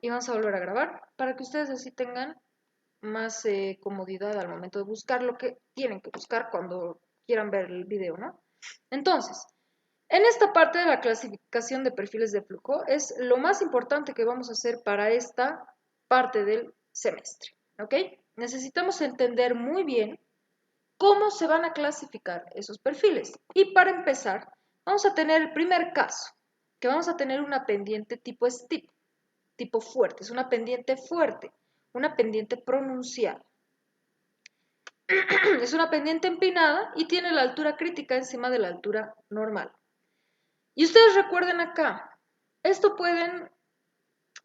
y vamos a volver a grabar para que ustedes así tengan más comodidad al momento de buscar lo que tienen que buscar cuando quieran ver el video, ¿no? Entonces, en esta parte de la clasificación de perfiles de flujo es lo más importante que vamos a hacer para esta parte del semestre, ¿ok? Necesitamos entender muy bien cómo se van a clasificar esos perfiles. Y para empezar, vamos a tener el primer caso, que vamos a tener una pendiente tipo STIP, tipo fuerte, es una pendiente fuerte, una pendiente pronunciada. Es una pendiente empinada y tiene la altura crítica encima de la altura normal. Y ustedes recuerden acá, esto pueden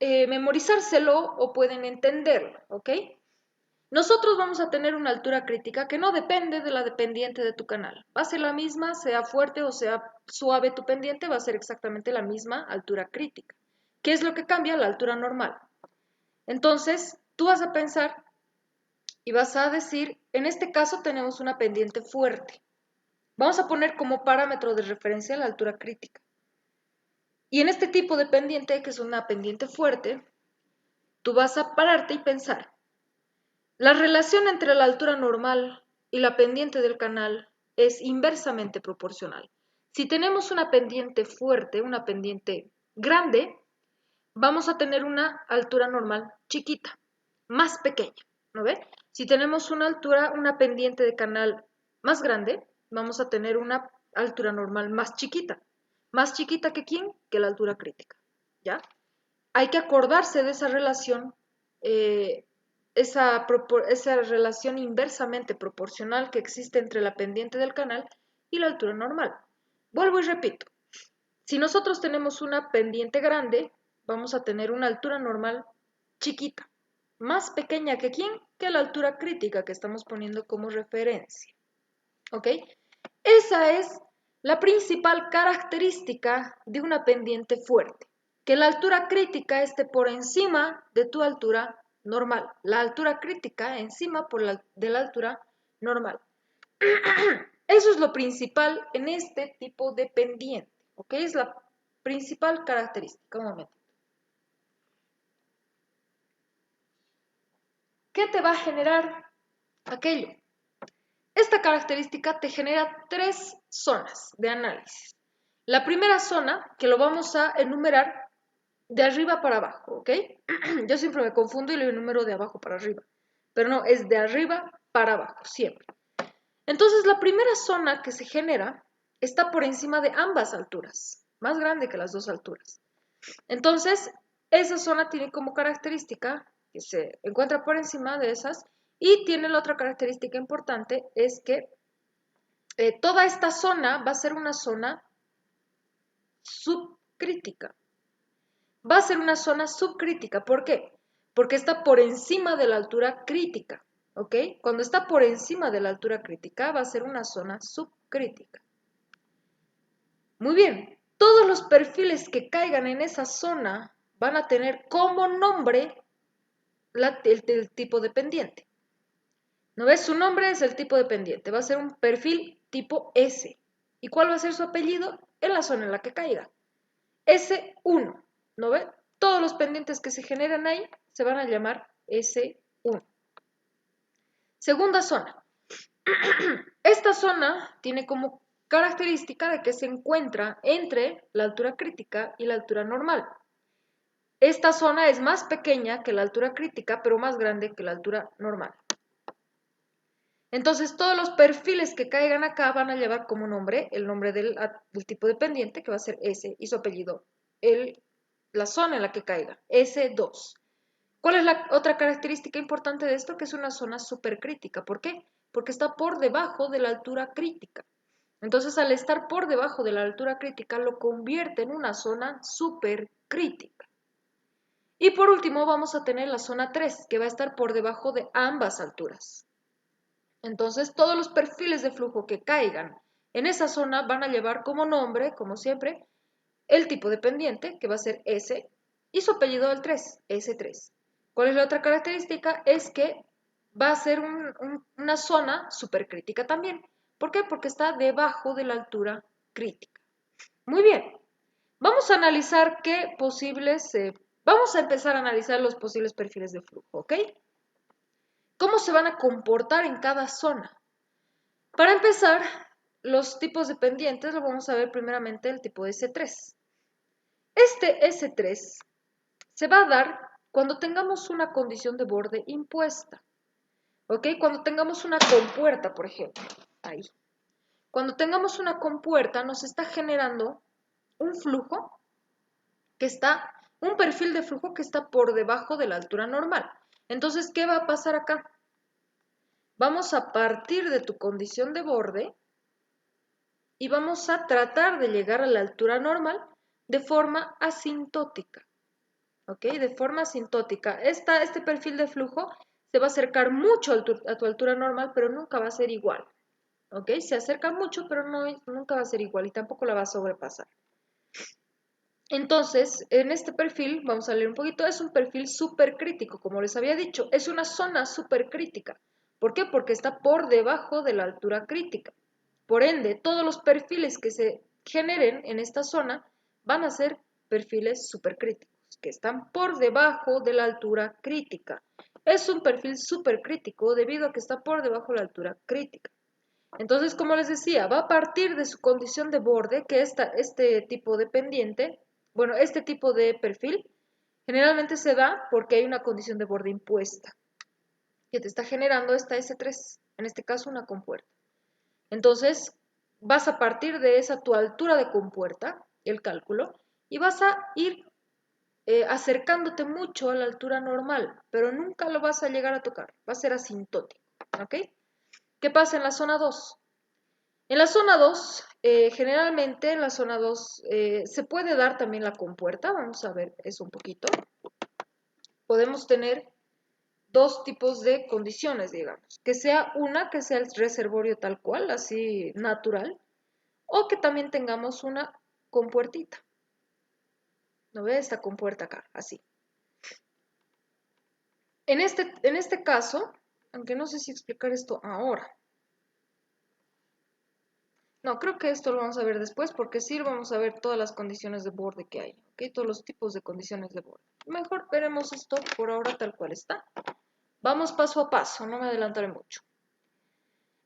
memorizárselo o pueden entenderlo, ¿ok? Nosotros vamos a tener una altura crítica que no depende de la dependiente de tu canal. Va a ser la misma, sea fuerte o sea suave tu pendiente, va a ser exactamente la misma altura crítica. ¿Qué es lo que cambia? La altura normal. Entonces, tú vas a pensar y vas a decir, en este caso tenemos una pendiente fuerte. Vamos a poner como parámetro de referencia la altura crítica. Y en este tipo de pendiente, que es una pendiente fuerte, tú vas a pararte y pensar, la relación entre la altura normal y la pendiente del canal es inversamente proporcional. Si tenemos una pendiente fuerte, una pendiente grande, vamos a tener una altura normal chiquita, más pequeña, ¿no ve? Si tenemos una pendiente de canal más grande, vamos a tener una altura normal más chiquita. ¿Más chiquita que quién? Que la altura crítica, ¿ya? Hay que acordarse de esa relación, esa relación inversamente proporcional que existe entre la pendiente del canal y la altura normal. Vuelvo y repito, si nosotros tenemos una pendiente grande, vamos a tener una altura normal chiquita, más pequeña que quién, que la altura crítica que estamos poniendo como referencia. ¿Ok? Esa es la principal característica de una pendiente fuerte, que la altura crítica esté por encima de tu altura normal. La altura crítica encima de la altura normal. Eso es lo principal en este tipo de pendiente, ¿ok? Es la principal característica. Un momento. ¿Qué te va a generar aquello? Esta característica te genera tres zonas de análisis. La primera zona, que lo vamos a enumerar de arriba para abajo, ¿ok? Yo siempre me confundo y lo enumero de abajo para arriba, pero no, es de arriba para abajo, siempre. Entonces, la primera zona que se genera está por encima de ambas alturas, más grande que las dos alturas. Entonces, esa zona tiene como característica que se encuentra por encima de esas y tiene la otra característica importante, es que toda esta zona va a ser una zona subcrítica. Va a ser una zona subcrítica. ¿Por qué? Porque está por encima de la altura crítica. ¿Ok? Cuando está por encima de la altura crítica, va a ser una zona subcrítica. Muy bien. Todos los perfiles que caigan en esa zona van a tener como nombre el tipo de pendiente. ¿No ves? Su nombre es el tipo de pendiente. Va a ser un perfil tipo S. ¿Y cuál va a ser su apellido? En la zona en la que caiga. S1. ¿No ves? Todos los pendientes que se generan ahí se van a llamar S1. Segunda zona. Esta zona tiene como característica de que se encuentra entre la altura crítica y la altura normal. Esta zona es más pequeña que la altura crítica, pero más grande que la altura normal. Entonces, todos los perfiles que caigan acá van a llevar como nombre el nombre del tipo de pendiente, que va a ser S, y su apellido, la zona en la que caiga, S2. ¿Cuál es la otra característica importante de esto? Que es una zona supercrítica. ¿Por qué? Porque está por debajo de la altura crítica. Entonces, al estar por debajo de la altura crítica, lo convierte en una zona supercrítica. Y por último, vamos a tener la zona 3, que va a estar por debajo de ambas alturas. Entonces, todos los perfiles de flujo que caigan en esa zona van a llevar como nombre, como siempre, el tipo de pendiente, que va a ser S, y su apellido del 3, S3. ¿Cuál es la otra característica? Es que va a ser una zona supercrítica también. ¿Por qué? Porque está debajo de la altura crítica. Muy bien. Vamos a analizar qué posibles Vamos a empezar a analizar los posibles perfiles de flujo, ¿ok? ¿Cómo se van a comportar en cada zona? Para empezar, los tipos de pendientes lo vamos a ver primeramente el tipo de S3. Este S3 se va a dar cuando tengamos una condición de borde impuesta, ¿ok? Cuando tengamos una compuerta, por ejemplo, ahí. Cuando tengamos una compuerta nos está generando un flujo que está, un perfil de flujo que está por debajo de la altura normal. Entonces, ¿qué va a pasar acá? Vamos a partir de tu condición de borde y vamos a tratar de llegar a la altura normal de forma asintótica. ¿Ok? De forma asintótica. Este perfil de flujo se va a acercar mucho a tu altura normal, pero nunca va a ser igual. ¿Ok? Se acerca mucho, pero nunca va a ser igual y tampoco la va a sobrepasar. Entonces, en este perfil, vamos a leer un poquito, es un perfil supercrítico, como les había dicho, es una zona supercrítica. ¿Por qué? Porque está por debajo de la altura crítica. Por ende, todos los perfiles que se generen en esta zona van a ser perfiles supercríticos, que están por debajo de la altura crítica. Es un perfil supercrítico debido a que está por debajo de la altura crítica. Entonces, como les decía, va a partir de su condición de borde, que este tipo de pendiente, bueno, este tipo de perfil, generalmente se da porque hay una condición de borde impuesta, que te está generando esta S3, en este caso una compuerta. Entonces, vas a partir de esa tu altura de compuerta, el cálculo, y vas a ir acercándote mucho a la altura normal, pero nunca lo vas a llegar a tocar, va a ser asintótico, ¿ok? ¿Qué pasa en la zona 2? En la zona 2, generalmente en la zona 2 se puede dar también la compuerta, vamos a ver eso un poquito. Podemos tener dos tipos de condiciones, digamos, que sea una, que sea el reservorio tal cual, así natural, o que también tengamos una compuertita. ¿No ve? Esta compuerta acá, así. En este caso, aunque no sé si explicar esto ahora. No, creo que esto lo vamos a ver después porque sí vamos a ver todas las condiciones de borde que hay, ¿ok? Todos los tipos de condiciones de borde. Mejor veremos esto por ahora tal cual está. Vamos paso a paso, no me adelantaré mucho.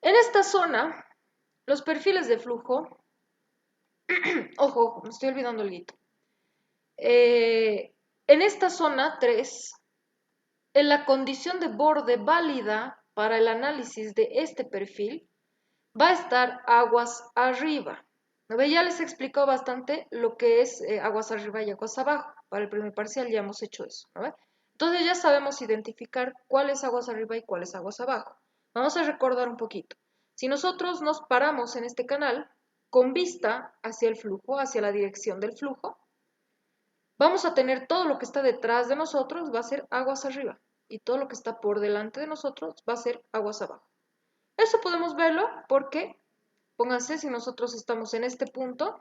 En esta zona, los perfiles de flujo, ojo, me estoy olvidando el guito. En esta zona 3, en la condición de borde válida para el análisis de este perfil, va a estar aguas arriba. ¿No ve? Ya les he explicado bastante lo que es aguas arriba y aguas abajo. Para el primer parcial ya hemos hecho eso. ¿No ve? Entonces ya sabemos identificar cuál es aguas arriba y cuál es aguas abajo. Vamos a recordar un poquito. Si nosotros nos paramos en este canal con vista hacia el flujo, hacia la dirección del flujo, vamos a tener todo lo que está detrás de nosotros va a ser aguas arriba y todo lo que está por delante de nosotros va a ser aguas abajo. Eso podemos verlo porque, pónganse, si nosotros estamos en este punto,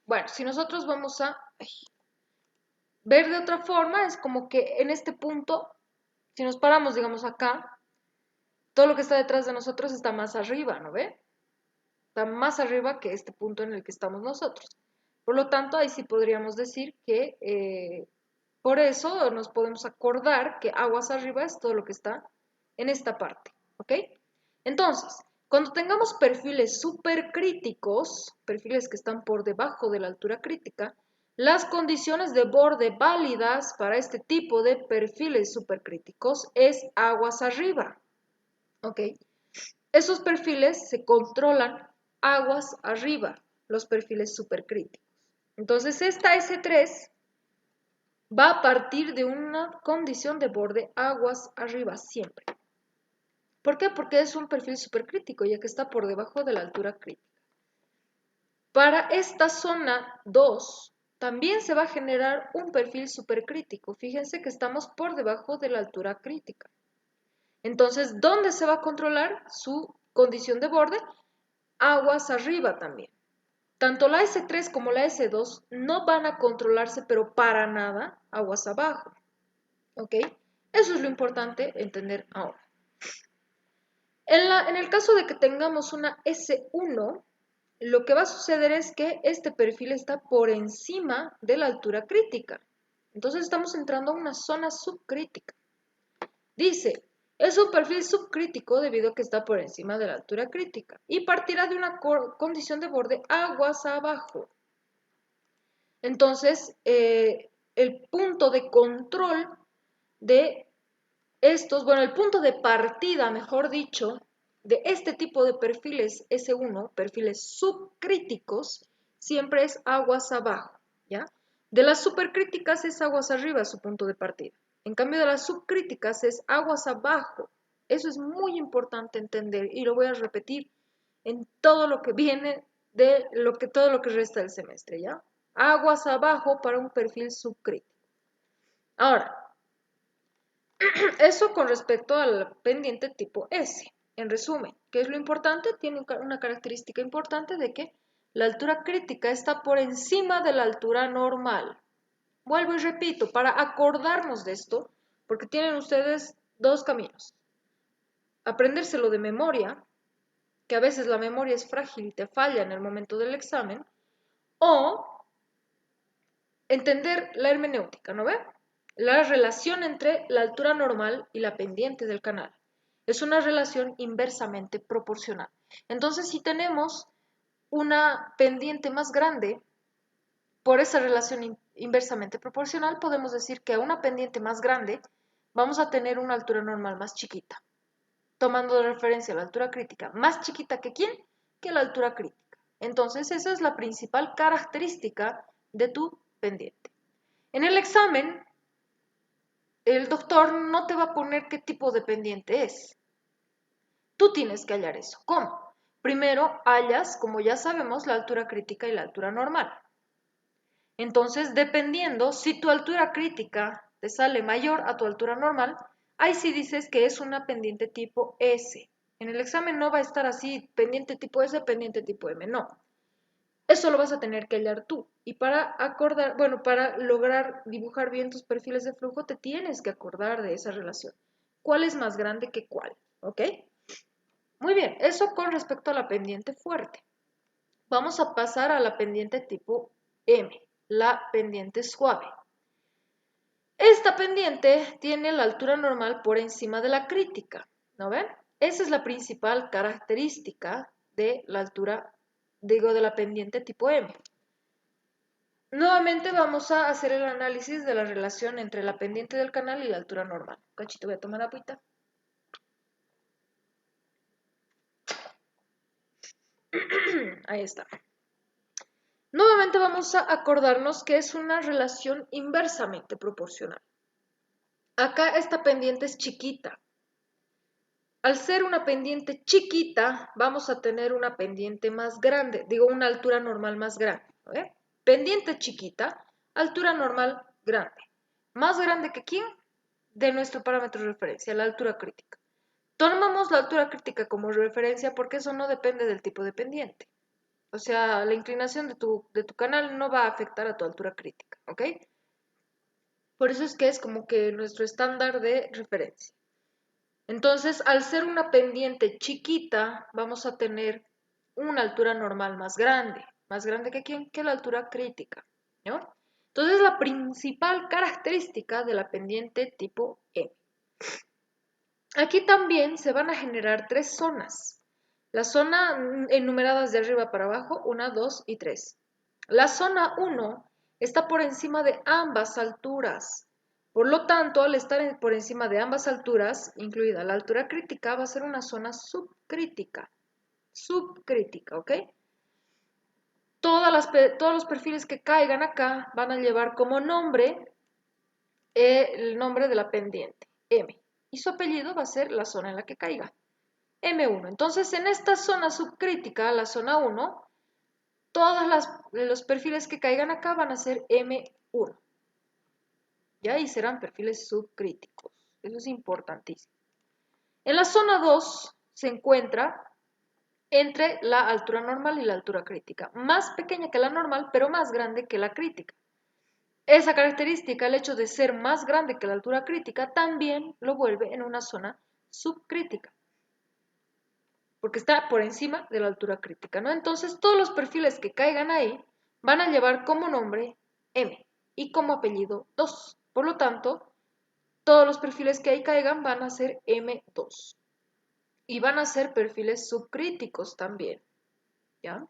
bueno, si nosotros vamos a ver de otra forma, es como que en este punto, si nos paramos, digamos acá, todo lo que está detrás de nosotros está más arriba, ¿no ve? Está más arriba que este punto en el que estamos nosotros. Por lo tanto, ahí sí podríamos decir que por eso nos podemos acordar que aguas arriba es todo lo que está en esta parte, ¿ok? Entonces, cuando tengamos perfiles supercríticos, perfiles que están por debajo de la altura crítica, las condiciones de borde válidas para este tipo de perfiles supercríticos es aguas arriba, ¿ok? Esos perfiles se controlan aguas arriba, los perfiles supercríticos. Entonces, esta S3 va a partir de una condición de borde aguas arriba siempre. ¿Por qué? Porque es un perfil supercrítico, ya que está por debajo de la altura crítica. Para esta zona 2, también se va a generar un perfil supercrítico. Fíjense que estamos por debajo de la altura crítica. Entonces, ¿dónde se va a controlar su condición de borde? Aguas arriba también. Tanto la S3 como la S2 no van a controlarse, pero para nada, aguas abajo. ¿Ok? Eso es lo importante entender ahora. En el caso de que tengamos una S1, lo que va a suceder es que este perfil está por encima de la altura crítica. Entonces estamos entrando a una zona subcrítica. Dice, es un perfil subcrítico debido a que está por encima de la altura crítica y partirá de una condición de borde aguas abajo. Entonces, el punto de control de estos, bueno, el punto de partida, mejor dicho, de este tipo de perfiles S1, perfiles subcríticos, siempre es aguas abajo, ¿ya? De las supercríticas es aguas arriba su punto de partida. En cambio de las subcríticas es aguas abajo. Eso es muy importante entender y lo voy a repetir en todo lo que viene de todo lo que resta del semestre, ¿ya? Aguas abajo para un perfil subcrítico. Ahora, eso con respecto al pendiente tipo S. En resumen, ¿qué es lo importante? Tiene una característica importante de que la altura crítica está por encima de la altura normal. Vuelvo y repito, para acordarnos de esto, porque tienen ustedes dos caminos. Aprendérselo de memoria, que a veces la memoria es frágil y te falla en el momento del examen, o entender la hermenéutica, ¿no ve? La relación entre la altura normal y la pendiente del canal. Es una relación inversamente proporcional. Entonces, si tenemos una pendiente más grande, por esa relación inversamente proporcional, podemos decir que a una pendiente más grande vamos a tener una altura normal más chiquita, tomando de referencia la altura crítica. ¿Más chiquita que quién? Que la altura crítica. Entonces, esa es la principal característica de tu pendiente. En el examen, el doctor no te va a poner qué tipo de pendiente es. Tú tienes que hallar eso. ¿Cómo? Primero hallas, como ya sabemos, la altura crítica y la altura normal. Entonces, dependiendo, si tu altura crítica te sale mayor a tu altura normal, ahí sí dices que es una pendiente tipo S. En el examen no va a estar así, pendiente tipo S, pendiente tipo M, no. Eso lo vas a tener que hallar tú. Y para acordar, bueno, para lograr dibujar bien tus perfiles de flujo, te tienes que acordar de esa relación. ¿Cuál es más grande que cuál? ¿Ok? Muy bien, eso con respecto a la pendiente fuerte. Vamos a pasar a la pendiente tipo M, la pendiente suave. Esta pendiente tiene la altura normal por encima de la crítica, ¿no ven? Esa es la principal característica de la altura, digo, de la pendiente tipo M. Nuevamente vamos a hacer el análisis de la relación entre la pendiente del canal y la altura normal. Cachito, voy a tomar agüita. Ahí está. Nuevamente vamos a acordarnos que es una relación inversamente proporcional. Acá esta pendiente es chiquita. Al ser una pendiente chiquita, vamos a tener una pendiente más grande, digo una altura normal más grande. ¿Eh? Pendiente chiquita, altura normal grande. ¿Más grande que quién? De nuestro parámetro de referencia, la altura crítica. Tomamos la altura crítica como referencia porque eso no depende del tipo de pendiente. O sea, la inclinación de tu canal no va a afectar a tu altura crítica, ¿ok? Por eso es que es como que nuestro estándar de referencia. Entonces, al ser una pendiente chiquita, vamos a tener una altura normal más grande. ¿Más grande que quién? Que la altura crítica, ¿no? Entonces, la principal característica de la pendiente tipo M. Aquí también se van a generar tres zonas. La zona enumeradas de arriba para abajo, 1, 2 y 3. La zona 1 está por encima de ambas alturas. Por lo tanto, al estar por encima de ambas alturas, incluida la altura crítica, va a ser una zona subcrítica. Subcrítica, ¿ok? Todos los perfiles que caigan acá van a llevar como nombre el nombre de la pendiente, M. Y su apellido va a ser la zona en la que caiga. M1. Entonces, en esta zona subcrítica, la zona 1, todos los perfiles que caigan acá van a ser M1. ¿Ya? Y serán perfiles subcríticos. Eso es importantísimo. En la zona 2 se encuentra entre la altura normal y la altura crítica. Más pequeña que la normal, pero más grande que la crítica. Esa característica, el hecho de ser más grande que la altura crítica, también lo vuelve en una zona subcrítica, porque está por encima de la altura crítica, ¿no? Entonces, todos los perfiles que caigan ahí van a llevar como nombre M y como apellido 2. Por lo tanto, todos los perfiles que ahí caigan van a ser M2. Y van a ser perfiles subcríticos también, ¿ya?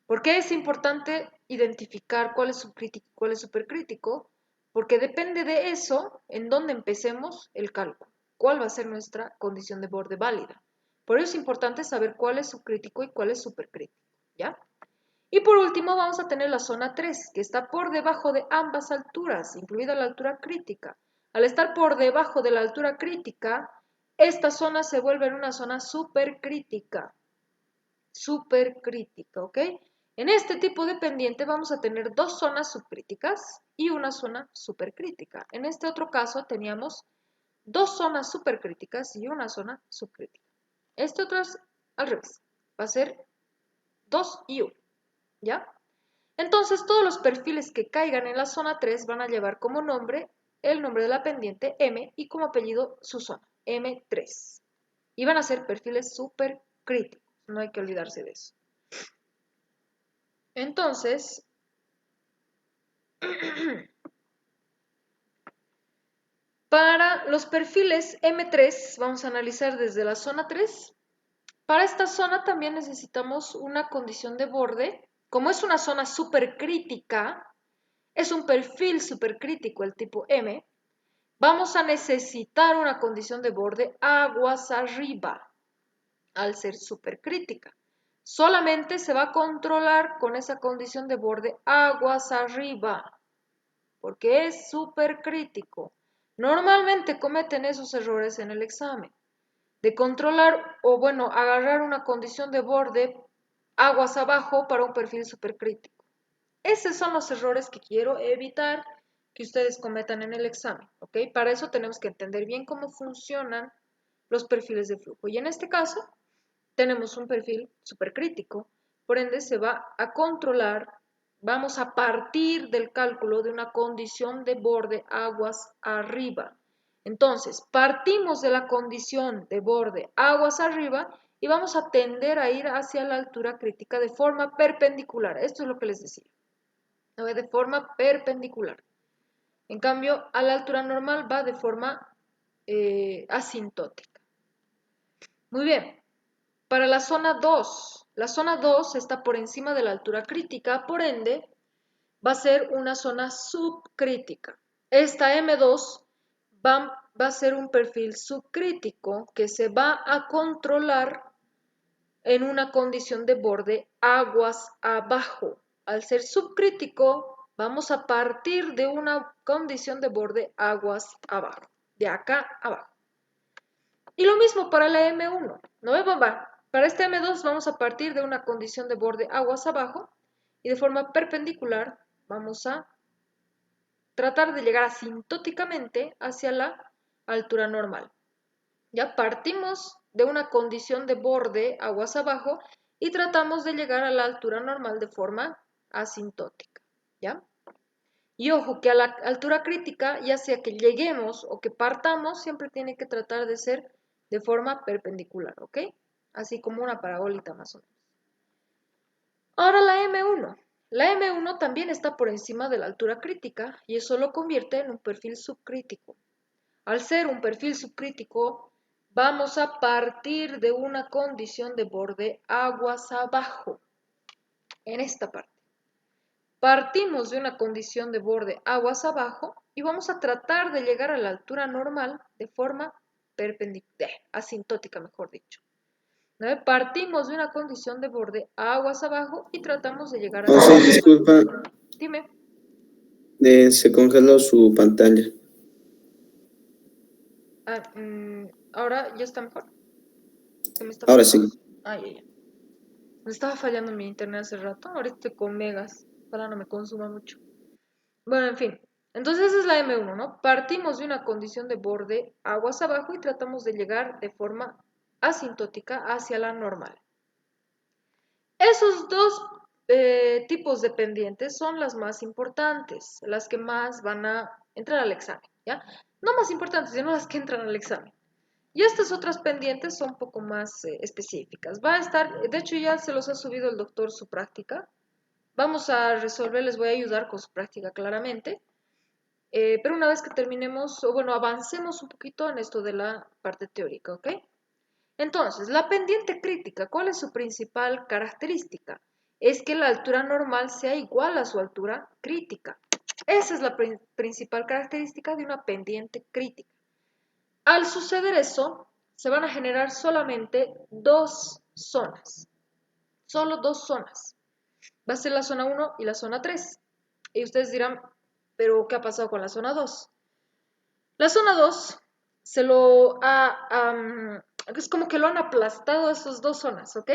¿Por qué es importante identificar cuál es subcrítico y cuál es supercrítico? Porque depende de eso en dónde empecemos el cálculo. ¿Cuál va a ser nuestra condición de borde válida? Por ello es importante saber cuál es subcrítico y cuál es supercrítico, ¿ya? Y por último vamos a tener la zona 3, que está por debajo de ambas alturas, incluida la altura crítica. Al estar por debajo de la altura crítica, esta zona se vuelve en una zona supercrítica. Supercrítica, ¿ok? En este tipo de pendiente vamos a tener dos zonas subcríticas y una zona supercrítica. En este otro caso teníamos dos zonas supercríticas y una zona subcrítica. Este otro es al revés, va a ser 2 y 1, ¿ya? Entonces todos los perfiles que caigan en la zona 3 van a llevar como nombre el nombre de la pendiente M y como apellido su zona, M3. Y van a ser perfiles supercríticos, no hay que olvidarse de eso. Entonces, para los perfiles M3, vamos a analizar desde la zona 3. Para esta zona también necesitamos una condición de borde. Como es una zona supercrítica, es un perfil supercrítico el tipo M, vamos a necesitar una condición de borde aguas arriba, al ser supercrítica. Solamente se va a controlar con esa condición de borde aguas arriba, porque es supercrítico. Normalmente cometen esos errores en el examen, de controlar o bueno, agarrar una condición de borde aguas abajo para un perfil supercrítico. Esos son los errores que quiero evitar que ustedes cometan en el examen, ¿ok? Para eso tenemos que entender bien cómo funcionan los perfiles de flujo. Y en este caso, tenemos un perfil supercrítico, por ende se va a controlar, vamos a partir del cálculo de una condición de borde aguas arriba. Entonces, partimos de la condición de borde aguas arriba y vamos a tender a ir hacia la altura crítica de forma perpendicular. Esto es lo que les decía, ¿no? De forma perpendicular. En cambio, a la altura normal va de forma asintótica. Muy bien. Para la zona 2 está por encima de la altura crítica, por ende va a ser una zona subcrítica. Esta M2 va a ser un perfil subcrítico que se va a controlar en una condición de borde aguas abajo. Al ser subcrítico, vamos a partir de una condición de borde aguas abajo, de acá abajo. Y lo mismo para la M1, ¿no ve, bomba? Para este M2 vamos a partir de una condición de borde aguas abajo y de forma perpendicular vamos a tratar de llegar asintóticamente hacia la altura normal. Ya partimos de una condición de borde aguas abajo y tratamos de llegar a la altura normal de forma asintótica, ¿ya? Y ojo que a la altura crítica, ya sea que lleguemos o que partamos, siempre tiene que tratar de ser de forma perpendicular, ¿ok? Así como una parabólica más o menos. Ahora la M1. La M1 también está por encima de la altura crítica y eso lo convierte en un perfil subcrítico. Al ser un perfil subcrítico, vamos a partir de una condición de borde aguas abajo, en esta parte. Partimos de una condición de borde aguas abajo y vamos a tratar de llegar a la altura normal de forma perpendicular, asintótica mejor dicho. ¿No? Partimos de una condición de borde aguas abajo y tratamos de llegar a la Oh, sí, disculpa, Dime. se congeló su pantalla. Ahora ya está mejor. ¿Qué me está Ahora fallando? sí. Ya. Me estaba fallando mi internet hace rato. Ahorita estoy con megas. Para no me consuma mucho. Bueno, en fin. Entonces esa es la M1, ¿no? Partimos de una condición de borde aguas abajo y tratamos de llegar de forma asintótica hacia la normal. Esos dos tipos de pendientes son las más importantes, las que más van a entrar al examen, ¿ya? No más importantes, sino las que entran al examen. Y estas otras pendientes son un poco más específicas. Va a estar, de hecho ya se los ha subido el doctor su práctica. Vamos a resolver, les voy a ayudar con su práctica claramente. Pero una vez que terminemos, o bueno, avancemos un poquito en esto de la parte teórica, ¿ok? Entonces, la pendiente crítica, ¿cuál es su principal característica? Es que la altura normal sea igual a su altura crítica. Esa es la principal característica de una pendiente crítica. Al suceder eso, se van a generar solamente dos zonas. Solo dos zonas. Va a ser la zona 1 y la zona 3. Y ustedes dirán, ¿pero qué ha pasado con la zona 2? La zona 2 se lo ha, es como que lo han aplastado a esas dos zonas, ¿ok?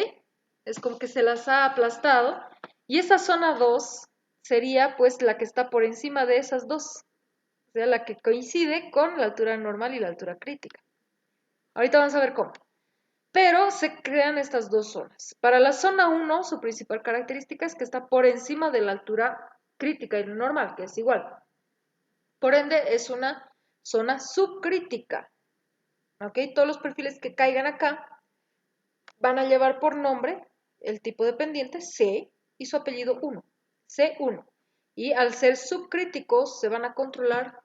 Es como que se las ha aplastado. Y esa zona 2 sería pues la que está por encima de esas dos. O sea, la que coincide con la altura normal y la altura crítica. Ahorita vamos a ver cómo. Pero se crean estas dos zonas. Para la zona 1, su principal característica es que está por encima de la altura crítica y normal, que es igual. Por ende, es una zona subcrítica. ¿Ok? Todos los perfiles que caigan acá van a llevar por nombre el tipo de pendiente C y su apellido 1, C1. Y al ser subcríticos se van a controlar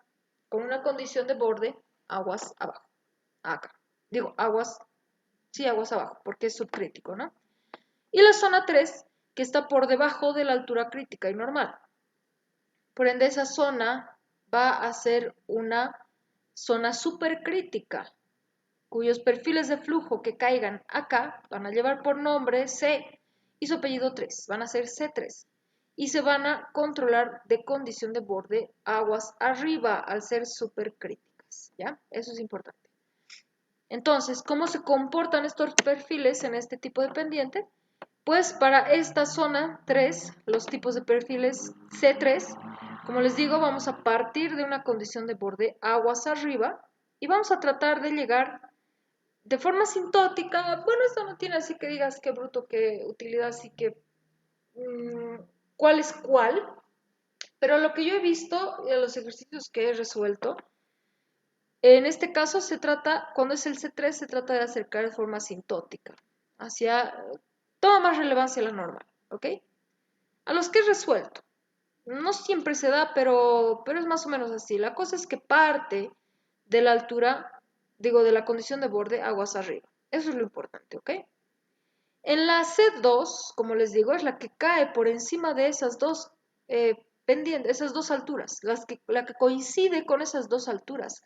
con una condición de borde aguas abajo. Acá. Digo, aguas abajo, porque es subcrítico, ¿no? Y la zona 3, que está por debajo de la altura crítica y normal. Por ende, esa zona va a ser una zona supercrítica, cuyos perfiles de flujo que caigan acá van a llevar por nombre C y su apellido 3, van a ser C3. Y se van a controlar de condición de borde aguas arriba al ser supercríticas, ¿ya? Eso es importante. Entonces, ¿cómo se comportan estos perfiles en este tipo de pendiente? Pues para esta zona 3, los tipos de perfiles C3, como les digo, vamos a partir de una condición de borde aguas arriba y vamos a tratar de llegar de forma sintótica. Bueno, esto no tiene así que digas qué bruto, qué utilidad, así que cuál es cuál, pero lo que yo he visto en los ejercicios que he resuelto, en este caso se trata, cuando es el C3, se trata de acercar de forma sintótica, hacia, toma más relevancia la normal, ¿ok? A los que he resuelto. No siempre se da, pero es más o menos así. La cosa es que parte de la altura, digo, de la condición de borde aguas arriba. Eso es lo importante, ¿ok? En la C2, como les digo, es la que cae por encima de esas dos pendientes, esas dos alturas, la que coincide con esas dos alturas.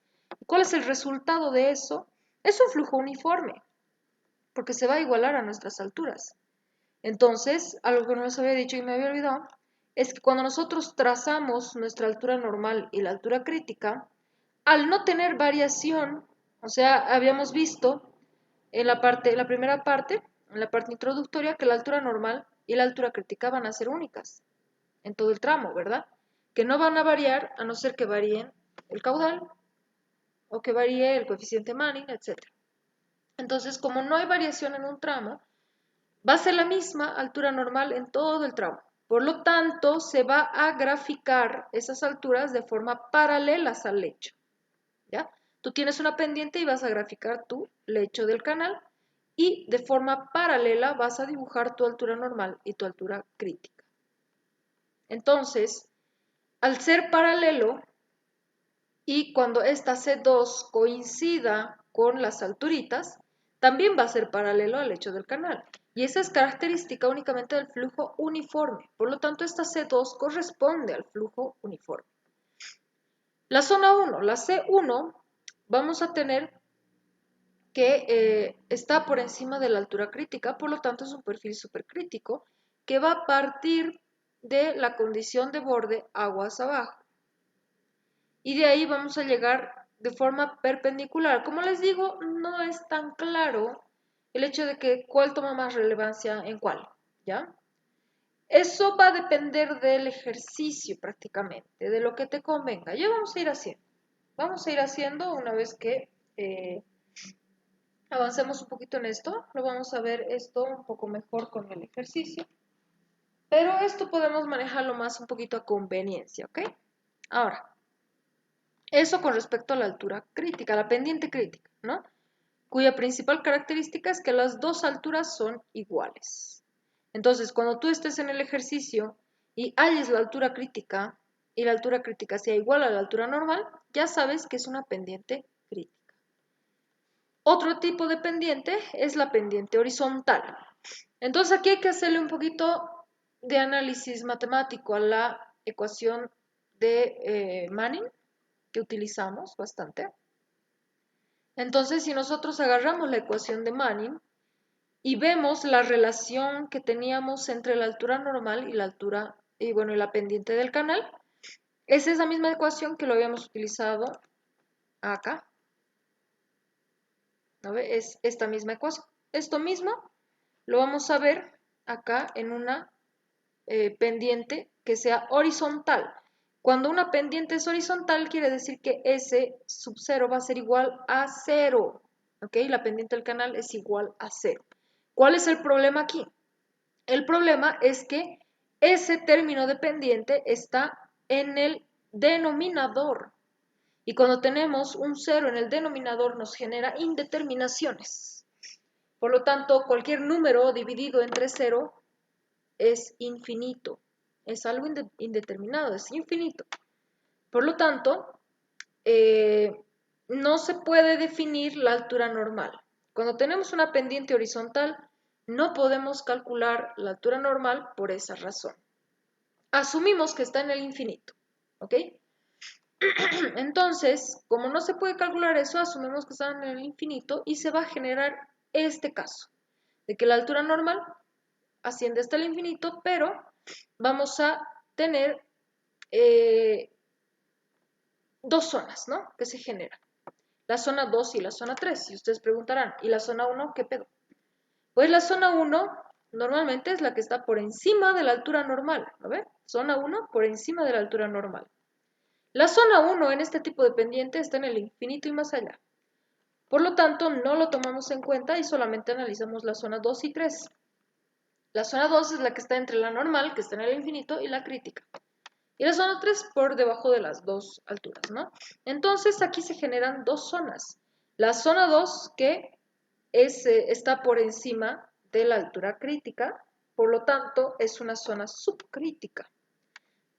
¿Cuál es el resultado de eso? Es un flujo uniforme, porque se va a igualar a nuestras alturas. Entonces, algo que no les había dicho y me había olvidado, es que cuando nosotros trazamos nuestra altura normal y la altura crítica, al no tener variación, o sea, habíamos visto en la primera parte, en la parte introductoria, que la altura normal y la altura crítica van a ser únicas en todo el tramo, ¿verdad? Que no van a variar a no ser que varíen el caudal o que varíe el coeficiente Manning, etc. Entonces, como no hay variación en un tramo, va a ser la misma altura normal en todo el tramo. Por lo tanto, se va a graficar esas alturas de forma paralelas al lecho. ¿Ya? Tú tienes una pendiente y vas a graficar tu lecho del canal y de forma paralela vas a dibujar tu altura normal y tu altura crítica. Entonces, al ser paralelo y cuando esta C2 coincida con las alturitas, también va a ser paralelo al lecho del canal. Y esa es característica únicamente del flujo uniforme. Por lo tanto, esta C2 corresponde al flujo uniforme. La zona 1, la C1, vamos a tener que está por encima de la altura crítica, por lo tanto es un perfil supercrítico que va a partir de la condición de borde aguas abajo. Y de ahí vamos a llegar de forma perpendicular. Como les digo, no es tan claro el hecho de que cuál toma más relevancia en cuál, ¿ya? Eso va a depender del ejercicio prácticamente, de lo que te convenga. Ya vamos a ir haciendo. Vamos a ir haciendo una vez que avancemos un poquito en esto. Lo vamos a ver esto un poco mejor con el ejercicio. Pero esto podemos manejarlo más un poquito a conveniencia, ¿ok? Ahora, eso con respecto a la altura crítica, la pendiente crítica, ¿no? Cuya principal característica es que las dos alturas son iguales. Entonces, cuando tú estés en el ejercicio y halles la altura crítica, y la altura crítica sea igual a la altura normal, ya sabes que es una pendiente crítica. Otro tipo de pendiente es la pendiente horizontal. Entonces aquí hay que hacerle un poquito de análisis matemático a la ecuación de Manning, que utilizamos bastante. Entonces, si nosotros agarramos la ecuación de Manning y vemos la relación que teníamos entre la altura normal y la altura, y bueno, y la pendiente del canal, es esa misma ecuación que lo habíamos utilizado acá. ¿No ve? Es esta misma ecuación. Esto mismo lo vamos a ver acá en una pendiente que sea horizontal. Cuando una pendiente es horizontal, quiere decir que S sub 0 va a ser igual a 0. ¿Ok? La pendiente del canal es igual a 0. ¿Cuál es el problema aquí? El problema es que ese término de pendiente está en el denominador. Y cuando tenemos un 0 en el denominador nos genera indeterminaciones. Por lo tanto, cualquier número dividido entre 0 es infinito. Es algo indeterminado, es infinito. Por lo tanto, no se puede definir la altura normal. Cuando tenemos una pendiente horizontal, no podemos calcular la altura normal por esa razón. Asumimos que está en el infinito, ¿ok? Entonces, como no se puede calcular eso, asumimos que está en el infinito y se va a generar este caso, de que la altura normal asciende hasta el infinito, pero vamos a tener dos zonas, ¿no? Que se generan. La zona 2 y la zona 3. Y ustedes preguntarán, ¿y la zona 1 qué pedo? Pues la zona 1 normalmente es la que está por encima de la altura normal, ¿no ven? Zona 1 por encima de la altura normal. La zona 1 en este tipo de pendiente está en el infinito y más allá. Por lo tanto, no lo tomamos en cuenta y solamente analizamos la zona 2 y 3. La zona 2 es la que está entre la normal, que está en el infinito, y la crítica. Y la zona 3 por debajo de las dos alturas, ¿no? Entonces aquí se generan dos zonas. La zona 2 que está por encima de la altura crítica, por lo tanto es una zona subcrítica.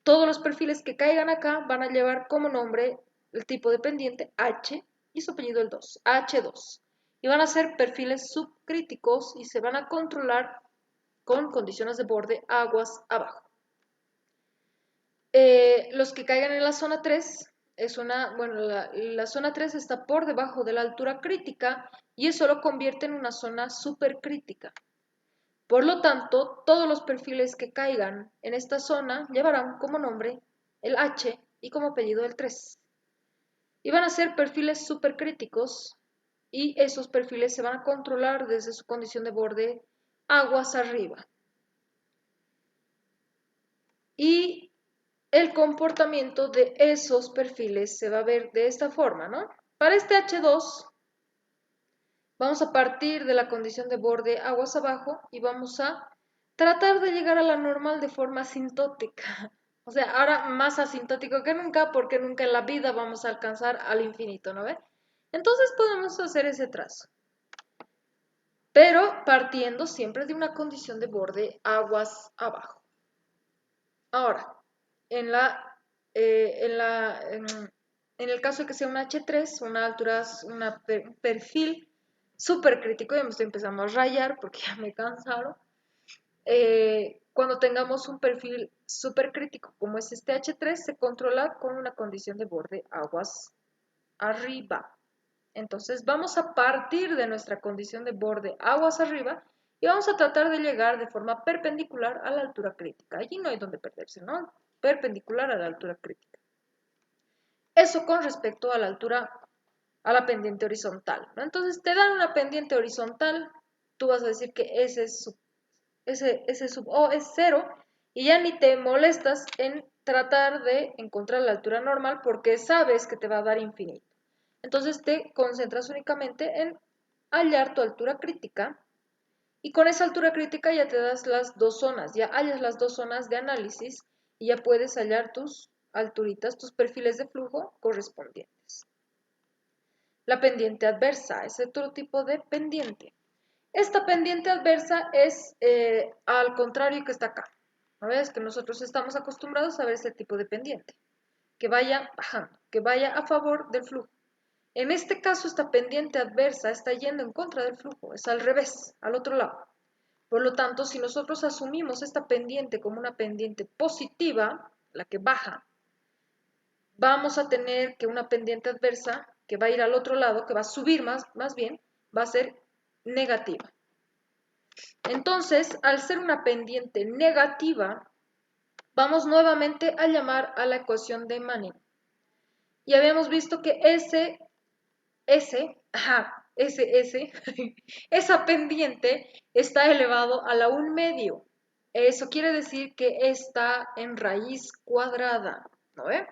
Todos los perfiles que caigan acá van a llevar como nombre el tipo de pendiente H y su apellido el 2, H2. Y van a ser perfiles subcríticos y se van a controlar con condiciones de borde aguas abajo. Los que caigan en la zona 3, la zona 3 está por debajo de la altura crítica y eso lo convierte en una zona supercrítica. Por lo tanto, todos los perfiles que caigan en esta zona llevarán como nombre el H y como apellido el 3. Y van a ser perfiles supercríticos y esos perfiles se van a controlar desde su condición de borde aguas arriba. Y el comportamiento de esos perfiles se va a ver de esta forma, ¿no? Para este H2 vamos a partir de la condición de borde aguas abajo y vamos a tratar de llegar a la normal de forma asintótica. O sea, ahora más asintótico que nunca porque nunca en la vida vamos a alcanzar al infinito, ¿no ve? Entonces podemos hacer ese trazo. Pero partiendo siempre de una condición de borde aguas abajo. Ahora, en el caso de que sea un H3, una altura, un perfil súper crítico, ya me estoy empezando a rayar porque ya me cansaron. Cuando tengamos un perfil súper crítico como es este H3, se controla con una condición de borde aguas arriba. Entonces vamos a partir de nuestra condición de borde aguas arriba y vamos a tratar de llegar de forma perpendicular a la altura crítica. Allí no hay donde perderse, ¿no? Perpendicular a la altura crítica. Eso con respecto a la altura, a la pendiente horizontal, ¿no? Entonces te dan una pendiente horizontal, tú vas a decir que ese sub O es 0 y ya ni te molestas en tratar de encontrar la altura normal porque sabes que te va a dar infinito. Entonces te concentras únicamente en hallar tu altura crítica y con esa altura crítica ya te das las dos zonas, ya hallas las dos zonas de análisis y ya puedes hallar tus alturitas, tus perfiles de flujo correspondientes. La pendiente adversa es otro tipo de pendiente. Esta pendiente adversa es al contrario que está acá. ¿No ves? Que nosotros estamos acostumbrados a ver este tipo de pendiente. que vaya bajando, que vaya a favor del flujo. En este caso, esta pendiente adversa está yendo en contra del flujo, es al revés, al otro lado. Por lo tanto, si nosotros asumimos esta pendiente como una pendiente positiva, la que baja, vamos a tener que una pendiente adversa que va a ir al otro lado, que va a subir más bien, va a ser negativa. Entonces, al ser una pendiente negativa, vamos nuevamente a llamar a la ecuación de Manning. Y habíamos visto que esa pendiente está elevado a la 1/2. Eso quiere decir que está en raíz cuadrada, ¿no ve?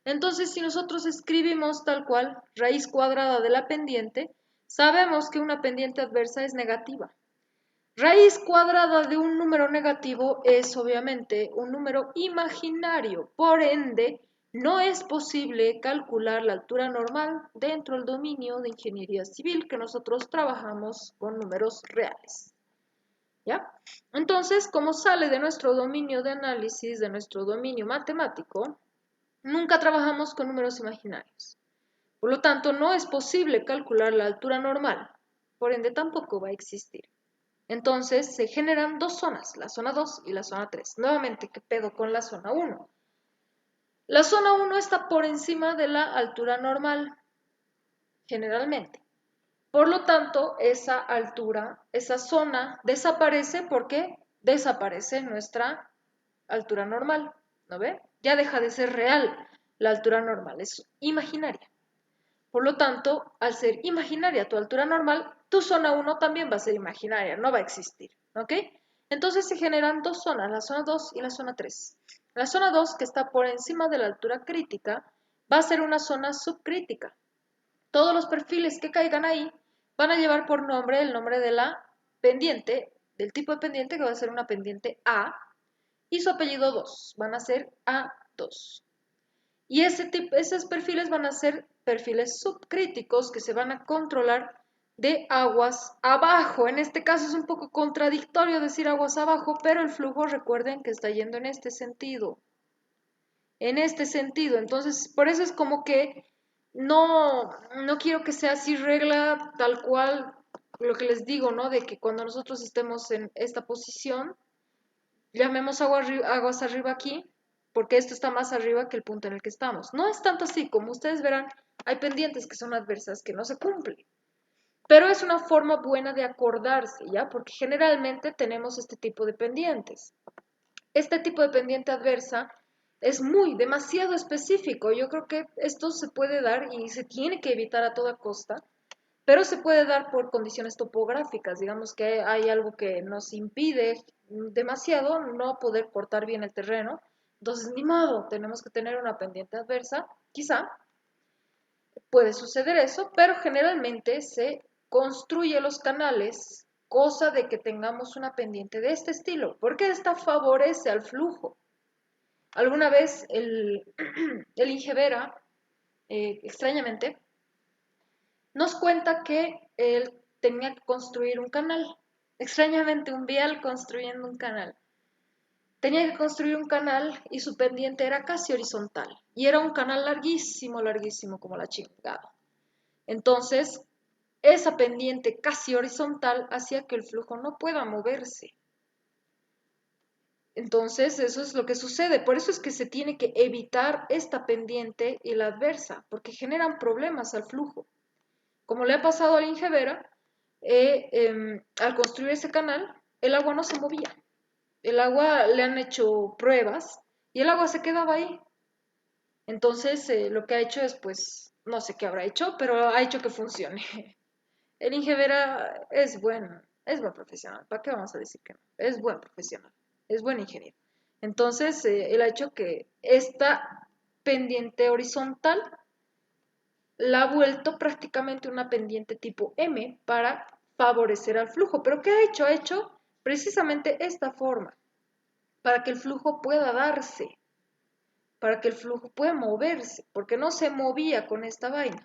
Entonces, si nosotros escribimos tal cual raíz cuadrada de la pendiente, sabemos que una pendiente adversa es negativa. Raíz cuadrada de un número negativo es obviamente un número imaginario, por ende, no es posible calcular la altura normal dentro del dominio de ingeniería civil que nosotros trabajamos con números reales. ¿Ya? Entonces, como sale de nuestro dominio de análisis, de nuestro dominio matemático, nunca trabajamos con números imaginarios. Por lo tanto, no es posible calcular la altura normal, por ende tampoco va a existir. Entonces se generan dos zonas, la zona 2 y la zona 3. Nuevamente, ¿qué pedo con la zona 1? La zona 1 está por encima de la altura normal, generalmente. Por lo tanto, esa altura, esa zona desaparece porque desaparece nuestra altura normal, ¿no ve? Ya deja de ser real la altura normal, es imaginaria. Por lo tanto, al ser imaginaria tu altura normal, tu zona 1 también va a ser imaginaria, no va a existir, ¿ok? Entonces se generan dos zonas, la zona 2 y la zona 3. La zona 2, que está por encima de la altura crítica, va a ser una zona subcrítica. Todos los perfiles que caigan ahí van a llevar por nombre el nombre de la pendiente, del tipo de pendiente que va a ser una pendiente A, y su apellido 2, van a ser A2. Y esos perfiles van a ser perfiles subcríticos que se van a controlar de aguas abajo. En este caso es un poco contradictorio decir aguas abajo, pero el flujo recuerden que está yendo en este sentido. En este sentido. Entonces, por eso es como que no quiero que sea así regla tal cual lo que les digo, ¿no? De que cuando nosotros estemos en esta posición, llamemos aguas arriba aquí, porque esto está más arriba que el punto en el que estamos. No es tanto así, como ustedes verán, hay pendientes que son adversas que no se cumplen. Pero es una forma buena de acordarse, ¿ya? Porque generalmente tenemos este tipo de pendientes. Este tipo de pendiente adversa es demasiado específico. Yo creo que esto se puede dar y se tiene que evitar a toda costa, pero se puede dar por condiciones topográficas. Digamos que hay algo que nos impide demasiado no poder cortar bien el terreno. Entonces, ni modo, tenemos que tener una pendiente adversa. Quizá puede suceder eso, pero generalmente se construye los canales, cosa de que tengamos una pendiente de este estilo, porque esta favorece al flujo. Alguna vez el Ingevera, extrañamente, nos cuenta que él tenía que construir un canal. Extrañamente, un vial construyendo un canal. Tenía que construir un canal y su pendiente era casi horizontal. Y era un canal larguísimo, larguísimo, como la chingada. Entonces, esa pendiente casi horizontal hacía que el flujo no pueda moverse. Entonces, eso es lo que sucede. Por eso es que se tiene que evitar esta pendiente y la adversa, porque generan problemas al flujo. Como le ha pasado al Ingevera, al construir ese canal, el agua no se movía. El agua le han hecho pruebas y el agua se quedaba ahí. Entonces, lo que ha hecho es, pues, no sé qué habrá hecho, pero ha hecho que funcione. El Ingevera es buen profesional. ¿Para qué vamos a decir que no? Es buen profesional, es buen ingeniero. Entonces, él ha hecho que esta pendiente horizontal la ha vuelto prácticamente una pendiente tipo M para favorecer al flujo. ¿Pero qué ha hecho? Ha hecho precisamente esta forma, para que el flujo pueda darse, para que el flujo pueda moverse, porque no se movía con esta vaina.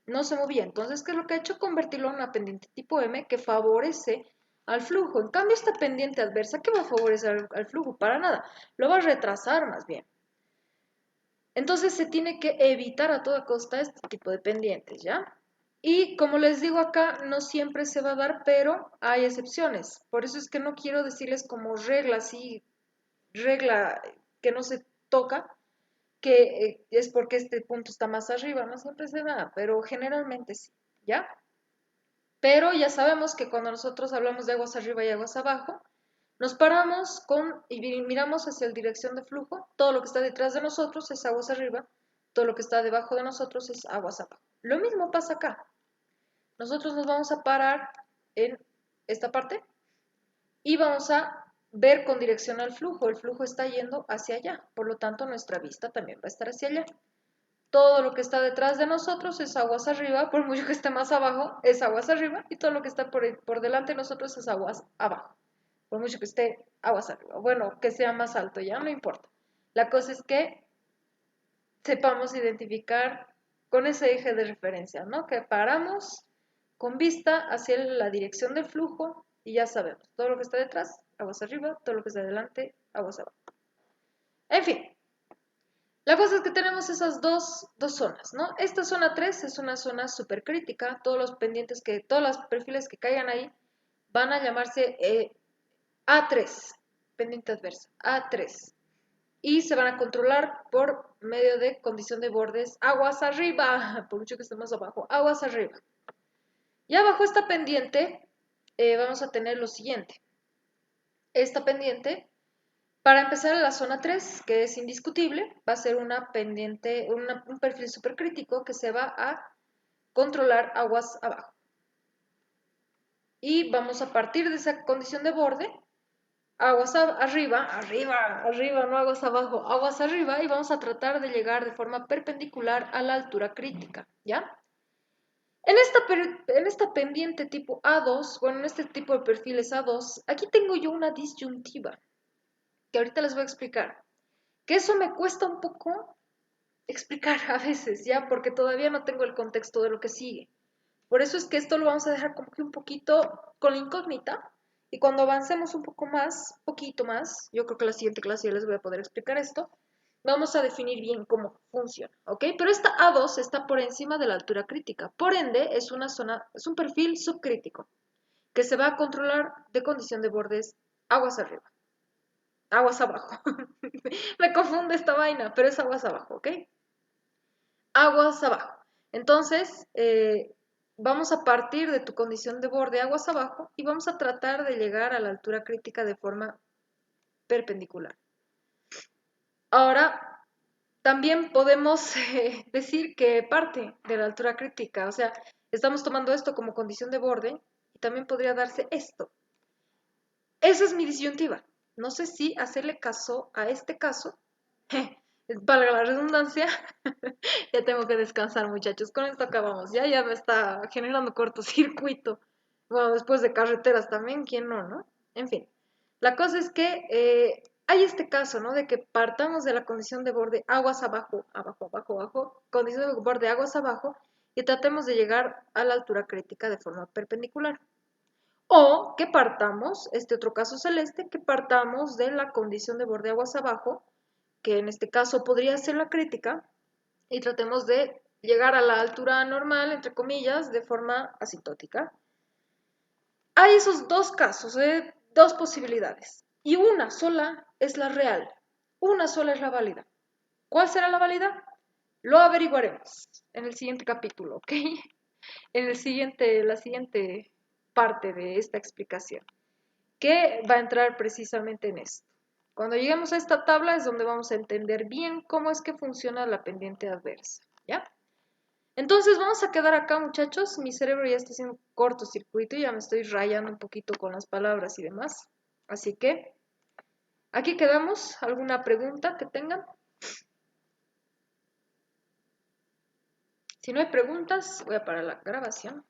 No se movía. Entonces, ¿qué es lo que ha hecho? Convertirlo en una pendiente tipo M que favorece al flujo. En cambio, esta pendiente adversa, ¿qué va a favorecer al flujo? Para nada. Lo va a retrasar más bien. Entonces se tiene que evitar a toda costa este tipo de pendientes, ¿ya? Y como les digo acá, no siempre se va a dar, pero hay excepciones. Por eso es que no quiero decirles como regla, así, regla que no se toca, que es porque este punto está más arriba, no siempre se da, pero generalmente sí, ¿ya? Pero ya sabemos que cuando nosotros hablamos de aguas arriba y aguas abajo, nos paramos y miramos hacia la dirección de flujo, todo lo que está detrás de nosotros es aguas arriba, todo lo que está debajo de nosotros es aguas abajo. Lo mismo pasa acá. Nosotros nos vamos a parar en esta parte y vamos a ver con dirección al flujo. El flujo está yendo hacia allá, por lo tanto nuestra vista también va a estar hacia allá. Todo lo que está detrás de nosotros es aguas arriba, por mucho que esté más abajo, es aguas arriba, y todo lo que está por delante de nosotros es aguas abajo, por mucho que esté aguas arriba. Bueno, que sea más alto, ya no importa. La cosa es que sepamos identificar con ese eje de referencia, ¿no? Que paramos con vista hacia la dirección del flujo y ya sabemos, todo lo que está detrás, aguas arriba, todo lo que está delante, aguas abajo. En fin, la cosa es que tenemos esas dos zonas, ¿no? Esta zona 3 es una zona súper crítica. Todos los pendientes todos los perfiles que caigan ahí van a llamarse A3, pendiente adversa, A3. Y se van a controlar por medio de condición de bordes aguas arriba, por mucho que estemos abajo, aguas arriba. Y abajo esta pendiente vamos a tener lo siguiente. Esta pendiente, para empezar en la zona 3, que es indiscutible, va a ser una pendiente, un perfil supercrítico que se va a controlar aguas abajo. Y vamos a partir de esa condición de borde, aguas arriba, no aguas abajo, aguas arriba, y vamos a tratar de llegar de forma perpendicular a la altura crítica, ¿ya? En esta pendiente tipo A2, bueno, en este tipo de perfiles A2, aquí tengo yo una disyuntiva, que ahorita les voy a explicar. Que eso me cuesta un poco explicar a veces, ¿ya? Porque todavía no tengo el contexto de lo que sigue. Por eso es que esto lo vamos a dejar como que un poquito con la incógnita. Y cuando avancemos un poco más, poquito más, yo creo que en la siguiente clase ya les voy a poder explicar esto, vamos a definir bien cómo funciona, ¿ok? Pero esta A2 está por encima de la altura crítica. Por ende, es una zona, es un perfil subcrítico que se va a controlar de condición de bordes aguas arriba, aguas abajo. Me confunde esta vaina, pero es aguas abajo, ¿ok? Aguas abajo. Entonces, vamos a partir de tu condición de borde aguas abajo y vamos a tratar de llegar a la altura crítica de forma perpendicular. Ahora, también podemos decir que parte de la altura crítica, o sea, estamos tomando esto como condición de borde y también podría darse esto. Esa es mi disyuntiva. No sé si hacerle caso a este caso, valga la redundancia. Ya tengo que descansar, muchachos. Con esto acabamos. Ya me está generando cortocircuito. Bueno, después de carreteras también, ¿quién no, no? En fin. La cosa es que hay este caso, ¿no? De que partamos de la condición de borde aguas abajo, abajo, abajo, abajo, condición de borde aguas abajo, y tratemos de llegar a la altura crítica de forma perpendicular. O que partamos, este otro caso celeste, que partamos de la condición de borde aguas abajo, que en este caso podría ser la crítica, y tratemos de llegar a la altura normal, entre comillas, de forma asintótica. Hay esos dos casos, dos posibilidades, y una sola es la real, una sola es la válida. ¿Cuál será la válida? Lo averiguaremos en el siguiente capítulo, ¿ok? En la siguiente parte de esta explicación, que va a entrar precisamente en esto. Cuando lleguemos a esta tabla es donde vamos a entender bien cómo es que funciona la pendiente adversa, ¿ya? Entonces vamos a quedar acá, muchachos. Mi cerebro ya está haciendo cortocircuito y ya me estoy rayando un poquito con las palabras y demás. Así que aquí quedamos. ¿Alguna pregunta que tengan? Si no hay preguntas, voy a parar la grabación.